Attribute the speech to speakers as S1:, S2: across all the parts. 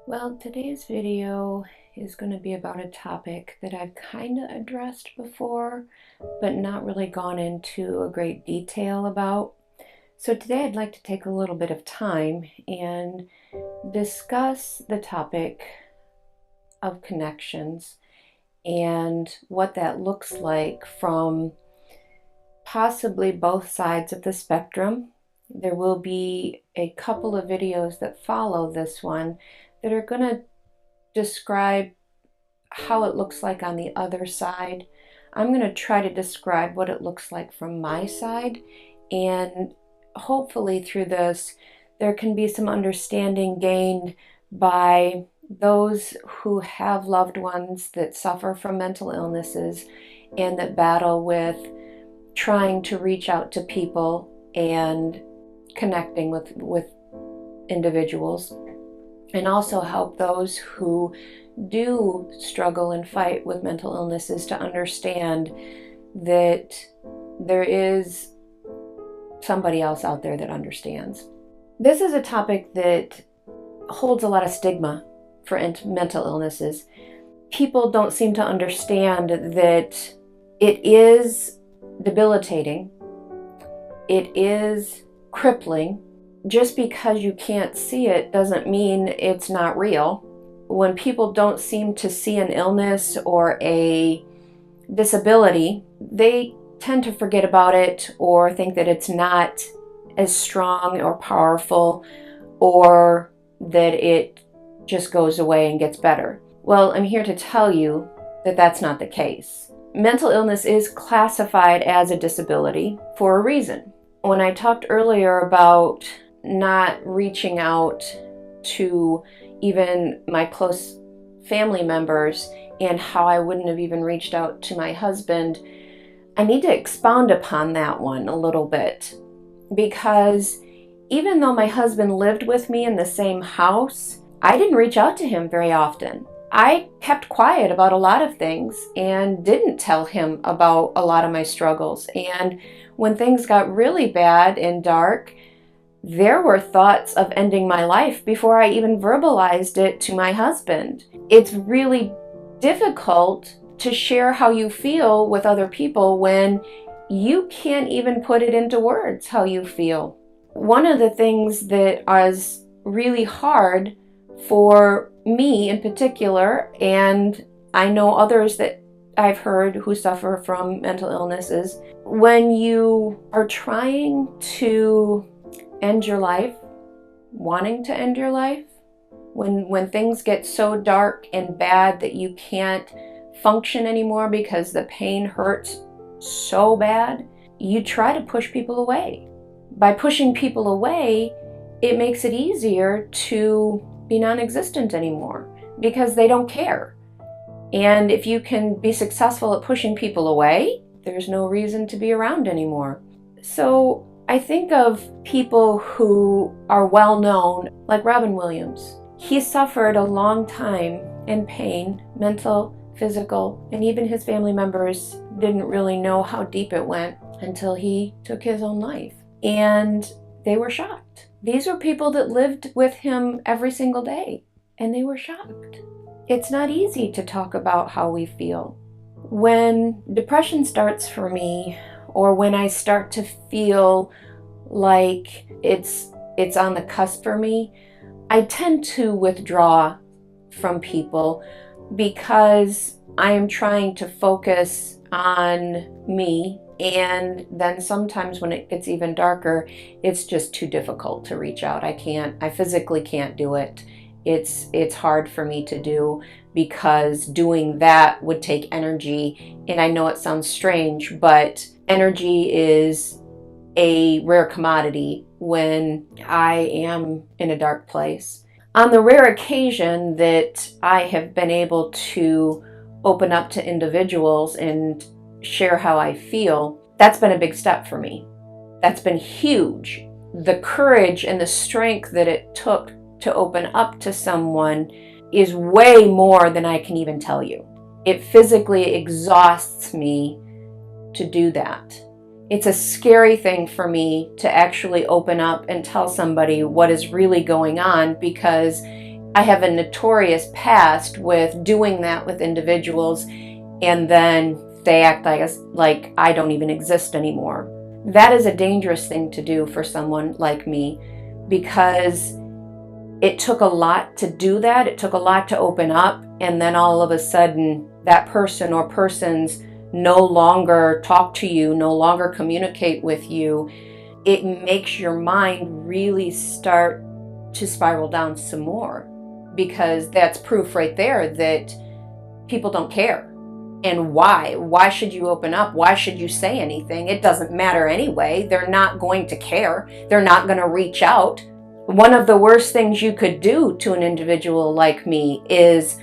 S1: Well, today's video is going to be about a topic that I've kind of addressed before, but not really gone into a great detail about. So today I'd like to take a little bit of time and discuss the topic of connections and what that looks like from possibly both sides of the spectrum. There will be a couple of videos that follow this one that are going to describe how it looks like on the other side. I'm going to try to describe what it looks like from my side, and hopefully through this there can be some understanding gained by those who have loved ones that suffer from mental illnesses and that battle with trying to reach out to people and connecting with individuals, and also help those who do struggle and fight with mental illnesses to understand that there is somebody else out there that understands. This is a topic that holds a lot of stigma for mental illnesses. People don't seem to understand that it is debilitating, it is crippling. Just because you can't see it doesn't mean it's not real. When people don't seem to see an illness or a disability, they tend to forget about it or think that it's not as strong or powerful, or that it just goes away and gets better. Well, I'm here to tell you that that's not the case. Mental illness is classified as a disability for a reason. When I talked earlier about not reaching out to even my close family members and how I wouldn't have even reached out to my husband, I need to expound upon that one a little bit, because even though my husband lived with me in the same house, I didn't reach out to him very often. I kept quiet about a lot of things and didn't tell him about a lot of my struggles. And when things got really bad and dark, there were thoughts of ending my life before I even verbalized it to my husband. It's really difficult to share how you feel with other people when you can't even put it into words how you feel. One of the things that is really hard for me in particular, and I know others that I've heard who suffer from mental illnesses, when you are trying to end your life, wanting to end your life, when things get so dark and bad that you can't function anymore because the pain hurts so bad, you try to push people away. By pushing people away, it makes it easier to be non-existent anymore because they don't care. And if you can be successful at pushing people away, there's no reason to be around anymore. So I think of people who are well known, like Robin Williams. He suffered a long time in pain, mental, physical, and even his family members didn't really know how deep it went until he took his own life. And they were shocked. These were people that lived with him every single day, and they were shocked. It's not easy to talk about how we feel. When depression starts for me, or when I start to feel like it's on the cusp for me, I tend to withdraw from people because I am trying to focus on me. And then sometimes when it gets even darker, it's just too difficult to reach out. I physically can't do it. It's hard for me to do because doing that would take energy. And I know it sounds strange, but energy is a rare commodity when I am in a dark place. On the rare occasion that I have been able to open up to individuals and share how I feel, that's been a big step for me. That's been huge. The courage and the strength that it took to open up to someone is way more than I can even tell you. It physically exhausts me to do that. It's a scary thing for me to actually open up and tell somebody what is really going on, because I have a notorious past with doing that with individuals, and then they act like I don't even exist anymore. That is a dangerous thing to do for someone like me, because it took a lot to do that. It took a lot to open up, and then all of a sudden that person or persons no longer talk to you, no longer communicate with you. It makes your mind really start to spiral down some more, because that's proof right there that people don't care. And why? Why should you open up? Why should you say anything? It doesn't matter anyway. They're not going to care. They're not going to reach out. One of the worst things you could do to an individual like me is,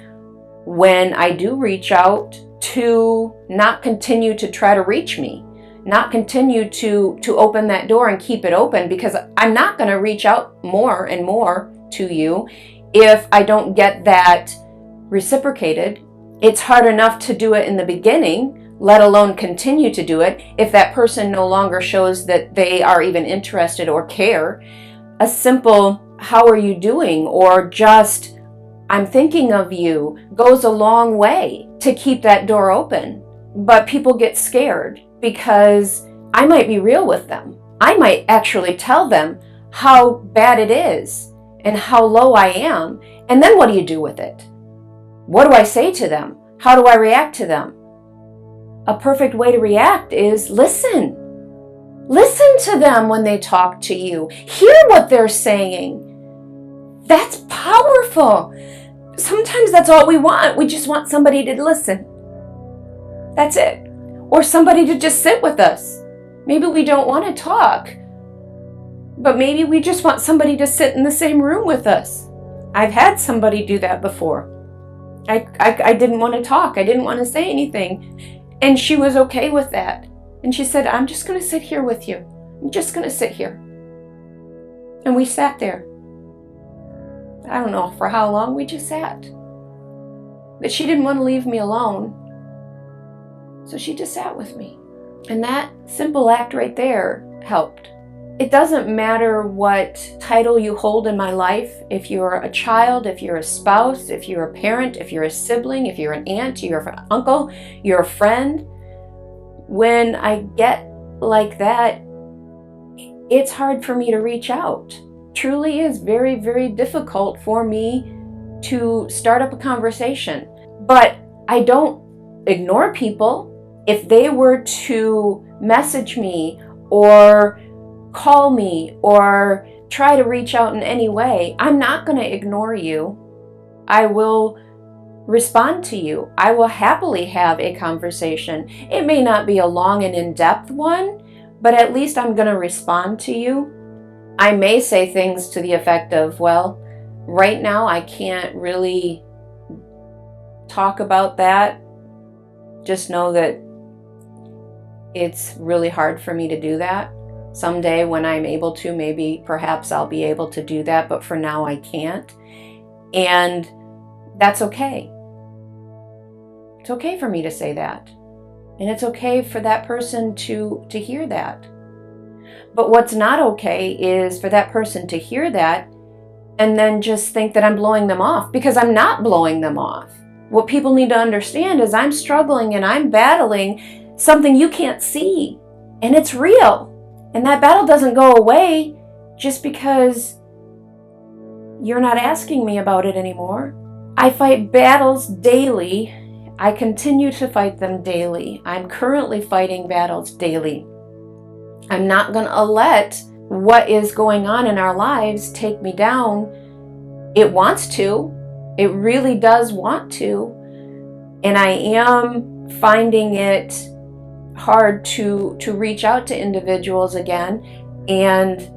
S1: when I do reach out, to not continue to try to reach me, not continue to open that door and keep it open, because I'm not going to reach out more and more to you if I don't get that reciprocated. It's hard enough to do it in the beginning, let alone continue to do it, if that person no longer shows that they are even interested or care. A simple, "How are you doing?" or just, "I'm thinking of you," goes a long way to keep that door open. But people get scared, because I might be real with them. I might actually tell them how bad it is and how low I am. And then what do you do with it? What do I say to them? How do I react to them? A perfect way to react is listen. Listen to them when they talk to you. Hear what they're saying. That's powerful. Sometimes that's all we want. We just want somebody to listen. That's it. Or somebody to just sit with us. Maybe we don't want to talk, but maybe we just want somebody to sit in the same room with us. I've had somebody do that before. I didn't want to talk. I didn't want to say anything. And she was okay with that. And she said, "I'm just going to sit here with you. I'm just going to sit here." And we sat there. I don't know for how long, we just sat. But she didn't want to leave me alone. So she just sat with me. And that simple act right there helped. It doesn't matter what title you hold in my life. If you're a child, if you're a spouse, if you're a parent, if you're a sibling, if you're an aunt, you're an uncle, you're a friend. When I get like that, it's hard for me to reach out. Truly is very, very difficult for me to start up a conversation. But I don't ignore people. If they were to message me or call me or try to reach out in any way, I'm not going to ignore you. I will respond to you. I will happily have a conversation. It may not be a long and in-depth one, but at least I'm going to respond to you. I may say things to the effect of, "Well, right now I can't really talk about that. Just know that it's really hard for me to do that. Someday when I'm able to, maybe perhaps I'll be able to do that, but for now I can't." And that's okay. It's okay for me to say that. And it's okay for that person to hear that. But what's not okay is for that person to hear that and then just think that I'm blowing them off, because I'm not blowing them off. What people need to understand is I'm struggling and I'm battling something you can't see, and it's real. And that battle doesn't go away just because you're not asking me about it anymore. I fight battles daily. I continue to fight them daily. I'm currently fighting battles daily. I'm not going to let what is going on in our lives take me down. It wants to. It really does want to. And I am finding it hard to reach out to individuals again and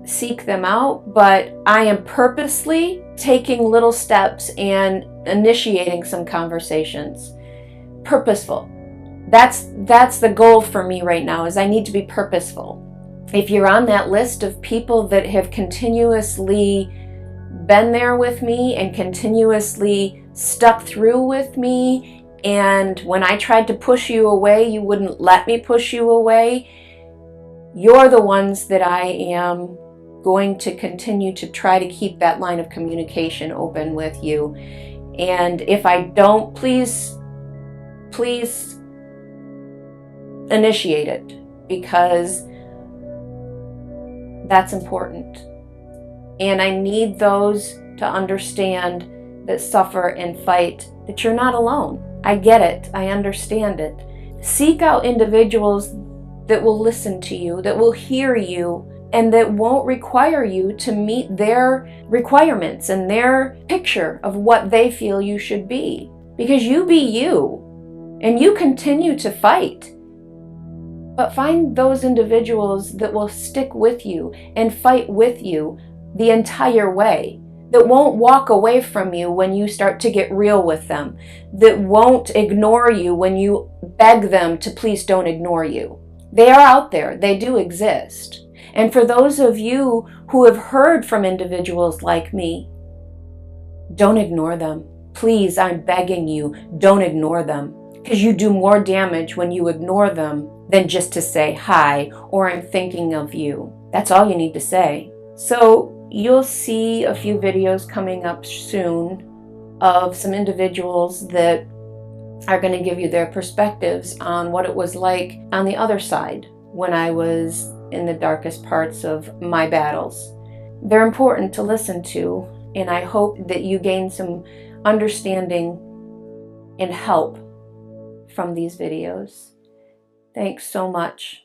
S1: seek them out, but I am purposely taking little steps and initiating some conversations. Purposeful. That's the goal for me right now, is I need to be purposeful. If you're on that list of people that have continuously been there with me and continuously stuck through with me, and when I tried to push you away, you wouldn't let me push you away, you're the ones that I am going to continue to try to keep that line of communication open with you. And if I don't, please initiate it, because that's important. And I need those to understand that suffer and fight that you're not alone. I get it. I understand it. Seek out individuals that will listen to you, that will hear you, and that won't require you to meet their requirements and their picture of what they feel you should be. Because you be you, and you continue to fight. But find those individuals that will stick with you and fight with you the entire way, that won't walk away from you when you start to get real with them, that won't ignore you when you beg them to please don't ignore you. They are out there. They do exist. And for those of you who have heard from individuals like me, don't ignore them. Please, I'm begging you, don't ignore them. Because you do more damage when you ignore them than just to say hi or I'm thinking of you. That's all you need to say. So you'll see a few videos coming up soon of some individuals that are going to give you their perspectives on what it was like on the other side when I was in the darkest parts of my battles. They're important to listen to, and I hope that you gain some understanding and help from these videos. Thanks so much.